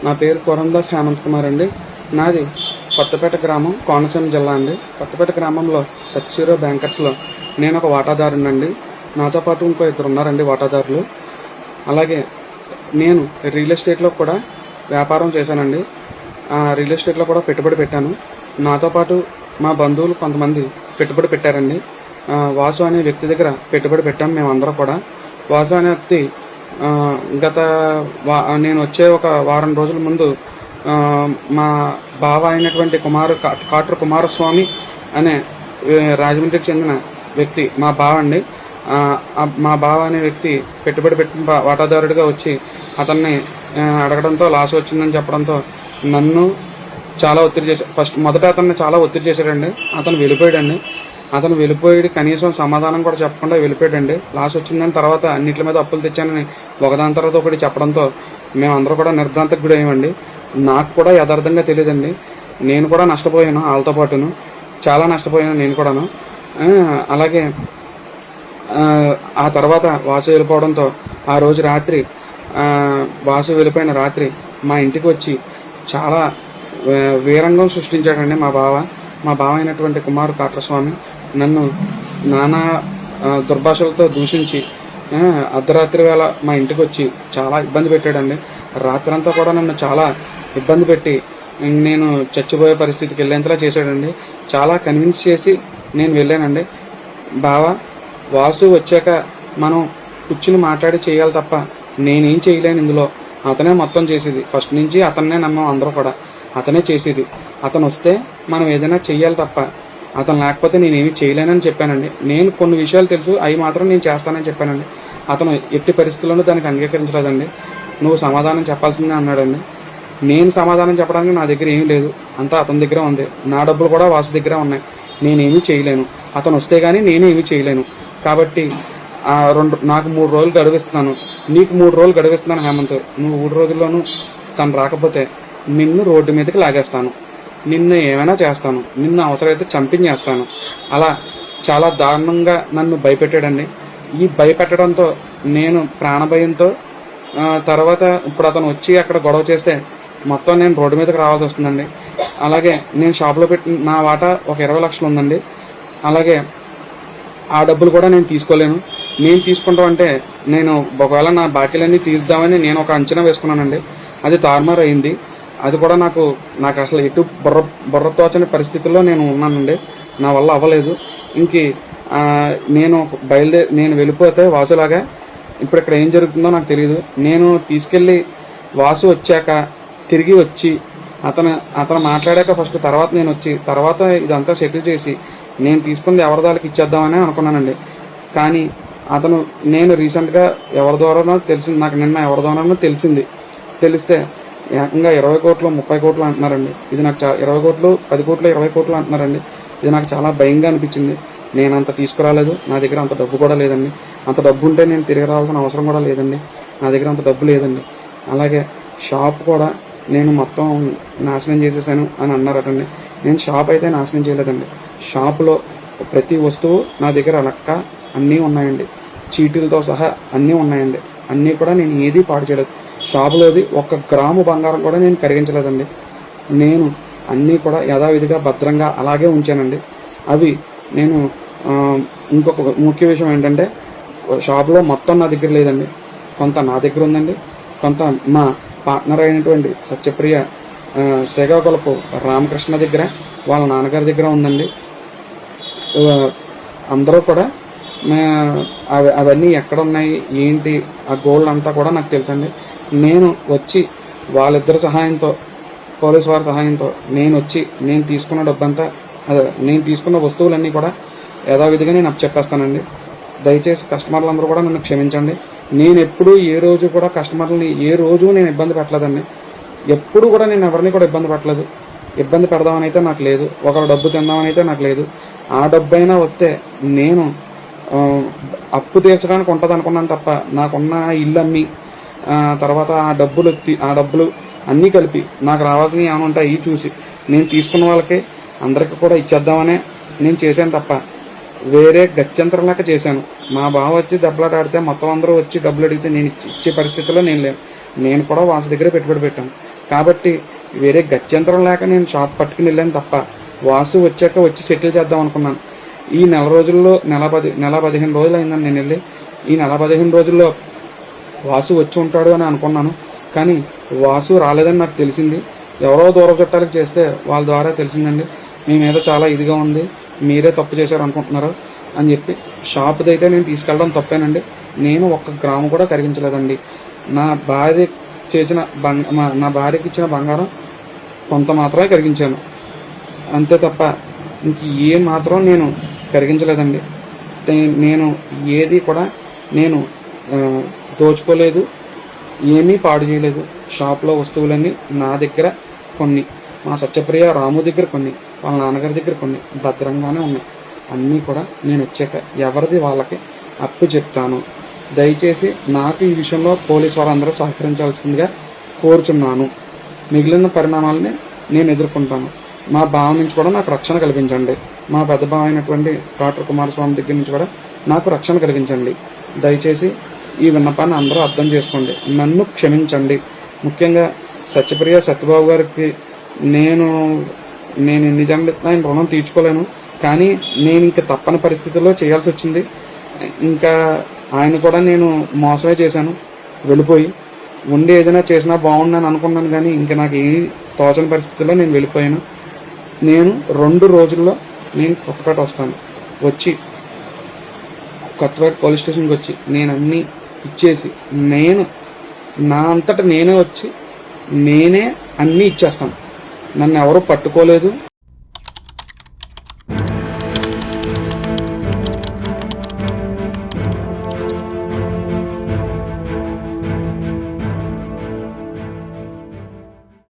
నా పేరు కొరందాస్ హేమంత్ కుమార్ అండి. నాది కొత్తపేట గ్రామం, కోనసీమ జిల్లా అండి. కొత్తపేట గ్రామంలో సత్యశివ బ్యాంకర్స్లో నేను ఒక వాటాదారునండి. నాతో పాటు ఇంకో ఇద్దరు ఉన్నారండి వాటాదారులు. అలాగే నేను రియల్ ఎస్టేట్లో కూడా వ్యాపారం చేశానండి. రియల్ ఎస్టేట్లో కూడా పెట్టుబడి పెట్టాను. నాతో పాటు మా బంధువులు కొంతమంది పెట్టుబడి పెట్టారండి. వాసు అనే వ్యక్తి దగ్గర పెట్టుబడి పెట్టాము మేమందరం కూడా. వాసు అనే వ్యక్తి నేను వచ్చే ఒక వారం రోజుల ముందు మా బావ అయినటువంటి కాట్రు కుమారస్వామి అనే రాజమండ్రికి చెందిన వ్యక్తి మా బావ అండి. మా బావ అనే వ్యక్తి పెట్టుబడి పెట్టిన వాటాదారుడిగా వచ్చి అతన్ని అడగడంతో లాస్ వచ్చిందని చెప్పడంతో నన్ను చాలా ఒత్తిడి చేశాడు. మొదట అతన్ని చాలా ఒత్తిడి చేశాడండి. అతను వెళ్ళిపోయాడు. కనీసం సమాధానం కూడా చెప్పకుండా వెళ్ళిపోయాడండి. లాస్ వచ్చిందని తర్వాత అన్నింటి మీద అప్పులు తెచ్చానని ఒకదాని తర్వాత ఒకటి చెప్పడంతో మేమందరూ కూడా నిర్భ్రాంతికి గురి అయ్యామండి. నాకు కూడా యథార్థంగా తెలియదండి. నేను కూడా నష్టపోయాను, వాళ్ళతో పాటును చాలా నష్టపోయాను నేను కూడాను. అలాగే ఆ తర్వాత వాసు వెళ్ళిపోవడంతో ఆ రోజు రాత్రి వాసు వెళ్ళిపోయిన రాత్రి మా ఇంటికి వచ్చి చాలా వీరంగం సృష్టించాడండి మా బావ అయినటువంటి కుమారు కాట్రస్వామి. నన్ను నానా దుర్భాషలతో దూషించి అర్ధరాత్రి వేళ మా ఇంటికి వచ్చి చాలా ఇబ్బంది పెట్టాడండి. రాత్రంతా కూడా నన్ను చాలా ఇబ్బంది పెట్టి నేను చచ్చిపోయే పరిస్థితికి వెళ్ళేంతలా చేశాడండి. చాలా కన్విన్స్ చేసి నేను వెళ్ళానండి. బావా, వాసు వచ్చాక మనం కూర్చుని మాట్లాడి చేయాలి తప్ప నేనేం చేయలేను ఇందులో. అతనే మొత్తం చేసేది. ఫస్ట్ నుంచి అతన్నే నమ్మం అందరూ కూడా. అతనే చేసేది. అతను వస్తే మనం ఏదైనా చెయ్యాలి తప్ప అతను లేకపోతే నేనేమి చేయలేనని చెప్పానండి. నేను కొన్ని విషయాలు తెలుసు, అవి మాత్రం నేను చేస్తానని చెప్పానండి. అతను ఎట్టి పరిస్థితుల్లోనూ దానికి అంగీకరించలేదండి. నువ్వు సమాధానం చెప్పాల్సిందే అన్నాడండి. నేను సమాధానం చెప్పడానికి నా దగ్గర ఏమీ లేదు, అంతా అతని దగ్గర ఉంది. నా డబ్బులు కూడా వాసు దగ్గర ఉన్నాయి. నేనేమీ చేయలేను. అతను వస్తే కానీ నేనేమీ చేయలేను. కాబట్టి నాకు 3 రోజులు గడువిస్తున్నాను, నీకు 3 రోజులు గడువిస్తున్నాను హేమంత్. నువ్వు 3 రోజుల్లోనూ తను రాకపోతే నిన్ను రోడ్డు మీదకి లాగేస్తాను, నిన్ను ఏమైనా చేస్తాను, నిన్ను అవసరమైతే చంపించేస్తాను. అలా చాలా దారుణంగా నన్ను భయపెట్టాడండి. ఈ భయపెట్టడంతో నేను ప్రాణభయంతో తర్వాత ఇప్పుడు అతను వచ్చి అక్కడ గొడవ చేస్తే మొత్తం నేను రోడ్డు మీదకి రావాల్సి వస్తుందండి. అలాగే నేను షాప్లో పెట్టిన నా వాటా ఒక 20 లక్షలు ఉందండి. అలాగే ఆ డబ్బులు కూడా నేను తీసుకోలేను. నేను తీసుకుంటాం అంటే నేను ఒకవేళ నా బాకీలన్నీ తీర్దామని నేను ఒక అంచనా వేసుకున్నానండి. అది తారుమారు అయింది. అది కూడా నాకు అసలు ఎటు బుర్ర తోచని పరిస్థితుల్లో నేను ఉన్నానండి. నా వల్ల అవ్వలేదు. నేను వెళ్ళిపోతే వాసులాగా ఇప్పుడు ఇక్కడ ఏం జరుగుతుందో నాకు తెలియదు. నేను తీసుకెళ్ళి వాసు వచ్చాక తిరిగి వచ్చి అతను మాట్లాడాక ఫస్ట్ తర్వాత నేను వచ్చి తర్వాత ఇదంతా సెటిల్ చేసి నేను తీసుకుంది ఎవరిదాళ్ళకి ఇచ్చేద్దామని అనుకున్నానండి. కానీ నేను రీసెంట్గా ఎవరి ద్వారానో తెలిసింది, నాకు నిన్న ఎవరి ద్వారానో తెలిస్తే ఏకంగా 20 కోట్లు 30 కోట్లు అంటున్నారండి. ఇది నాకు 20 కోట్లు 10 కోట్లు 20 కోట్లు అంటున్నారండి. ఇది నాకు చాలా భయంగా అనిపించింది. నేను అంత తీసుకురాలేదు, నా దగ్గర అంత డబ్బు కూడా లేదండి. అంత డబ్బు ఉంటే నేను తిరిగి రావాల్సిన అవసరం కూడా లేదండి. నా దగ్గర అంత డబ్బు లేదండి. అలాగే షాప్ కూడా నేను మొత్తం నాశనం చేసేసాను అని అన్నారటండి. నేను షాప్ అయితే నాశనం చేయలేదండి. షాపులో ప్రతి వస్తువు నా దగ్గర లెక్క అన్నీ ఉన్నాయండి. చీటీలతో సహా అన్నీ ఉన్నాయండి. అన్నీ కూడా నేను ఏదీ పాడు చేయలేదు. షాపులోది 1 గ్రాము బంగారం కూడా నేను కరిగించలేదండి. నేను అన్నీ కూడా యథావిధిగా భద్రంగా అలాగే ఉంచానండి. అవి నేను ఇంకొక ముఖ్య విషయం ఏంటంటే షాపులో మొత్తం నా దగ్గర లేదండి. కొంత నా దగ్గర ఉందండి, కొంత మా పార్ట్నర్ అయినటువంటి సత్యప్రియ శ్రీకాకుళపు రామకృష్ణ దగ్గర, వాళ్ళ నాన్నగారి దగ్గర ఉందండి. అందరూ కూడా అవన్నీ ఎక్కడ ఉన్నాయి ఏంటి ఆ గోల్డ్ అంతా కూడా నాకు తెలుసండి. నేను వచ్చి వాళ్ళిద్దరి సహాయంతో, పోలీసు వారి సహాయంతో నేను తీసుకున్న డబ్బంతా నేను తీసుకున్న వస్తువులన్నీ కూడా యథావిధిగా నేను చెప్పేస్తానండి. దయచేసి కస్టమర్లందరూ కూడా నన్ను క్షమించండి. నేను ఎప్పుడూ ఏ రోజు కూడా కస్టమర్లని నేను ఇబ్బంది పెట్టలేదండి. ఎప్పుడు కూడా నేను ఎవరిని కూడా ఇబ్బంది పెట్టలేదు. ఇబ్బంది పెడదామని అయితే నాకు లేదు, ఒకరు డబ్బు తిందామని అయితే నాకు లేదు. ఆ డబ్బు అయినా వస్తే నేను అప్పు తీర్చడానికి ఉంటుంది అనుకున్నాను తప్ప నాకున్న ఇల్లు అమ్మి తర్వాత ఆ డబ్బులు అన్నీ కలిపి నాకు రావాల్సినవి ఏమైనా ఉంటాయి ఇవి చూసి నేను తీసుకున్న వాళ్ళకి అందరికీ కూడా ఇచ్చేద్దామనే నేను చేశాను తప్ప వేరే గత్యంతరంలాగా చేశాను. మా బావ వచ్చి దెబ్బలాట ఆడితే మొత్తం అందరూ వచ్చి డబ్బులు అడిగితే నేను ఇచ్చే పరిస్థితిలో నేను లేను. నేను కూడా వాసు దగ్గర పెట్టుబడి పెట్టాను. కాబట్టి వేరే గత్యంతరం లేక నేను షాప్ పట్టుకుని వెళ్ళాను తప్ప వాసు వచ్చాక వచ్చి సెటిల్ చేద్దాం అనుకున్నాను. ఈ నెల రోజుల్లో నెల 15 రోజులు అయిందని నేను వెళ్ళి. ఈ నెల 15 రోజుల్లో వాసు వచ్చి ఉంటాడు అని అనుకున్నాను. కానీ వాసు రాలేదని నాకు తెలిసింది. ఎవరో దూర చుట్టాలకు చేస్తే వాళ్ళ ద్వారా తెలిసిందండి, మీ మీద చాలా ఇదిగా ఉంది, మీరే తప్పు చేశారు అనుకుంటున్నారు అని చెప్పి. షాప్ది అయితే నేను తీసుకెళ్ళడం తప్పేనండి. నేను 1 గ్రాము కూడా కరిగించలేదండి. నా భార్యకి ఇచ్చిన బంగారం కొంత మాత్రమే కరిగించాను, అంతే తప్ప ఇంక ఏ మాత్రం నేను కరిగించలేదండి. నేను ఏది కూడా నేను దోచుకోలేదు, ఏమీ పాడు చేయలేదు. షాప్లో వస్తువులన్నీ నా దగ్గర కొన్ని, మా సత్యప్రియ రాము దగ్గర కొన్ని, వాళ్ళ నాన్నగారి దగ్గర కొన్ని భద్రంగానే ఉన్నాయి. అన్నీ కూడా నేను వచ్చాక ఎవరిది వాళ్ళకి అప్పు చెప్తాను. దయచేసి నాకు ఈ విషయంలో పోలీసు వారందరూ సహకరించాల్సిందిగా కోరుచున్నాను. మిగిలిన పరిణామాలని నేను ఎదుర్కొంటాను. మా బావ నుంచి కూడా నాకు రక్షణ కల్పించండి. మా పెద్ద బావ అయినటువంటి డాక్టర్ కుమారస్వామి దగ్గర నుంచి కూడా నాకు రక్షణ కలిగించండి. దయచేసి ఈ విన్నపాన్ని అందరూ అర్థం చేసుకోండి, నన్ను క్షమించండి. ముఖ్యంగా సత్యప్రియ సత్యబాబు గారికి నేను నిజంగా ఆయన రుణం తీర్చుకోలేను, కానీ నేను ఇంకా తప్పని పరిస్థితుల్లో చేయాల్సి వచ్చింది. ఇంకా ఆయన కూడా నేను మోసమే చేశాను. వెళ్ళిపోయి ఉండి ఏదైనా చేసినా బాగుండని అనుకున్నాను, కానీ ఇంకా నాకు ఏ తోచని పరిస్థితుల్లో నేను వెళ్ళిపోయాను. నేను 2 రోజుల్లో నేను కొత్తపేట వస్తాను. వచ్చి కొత్తపేట పోలీస్ స్టేషన్కి వచ్చి నేను అన్నీ ఇచ్చేసి, నేను నా అంతటా నేనే వచ్చి నేనే అన్నీ ఇచ్చేస్తాను. నన్ను ఎవరు పట్టుకోలేదు.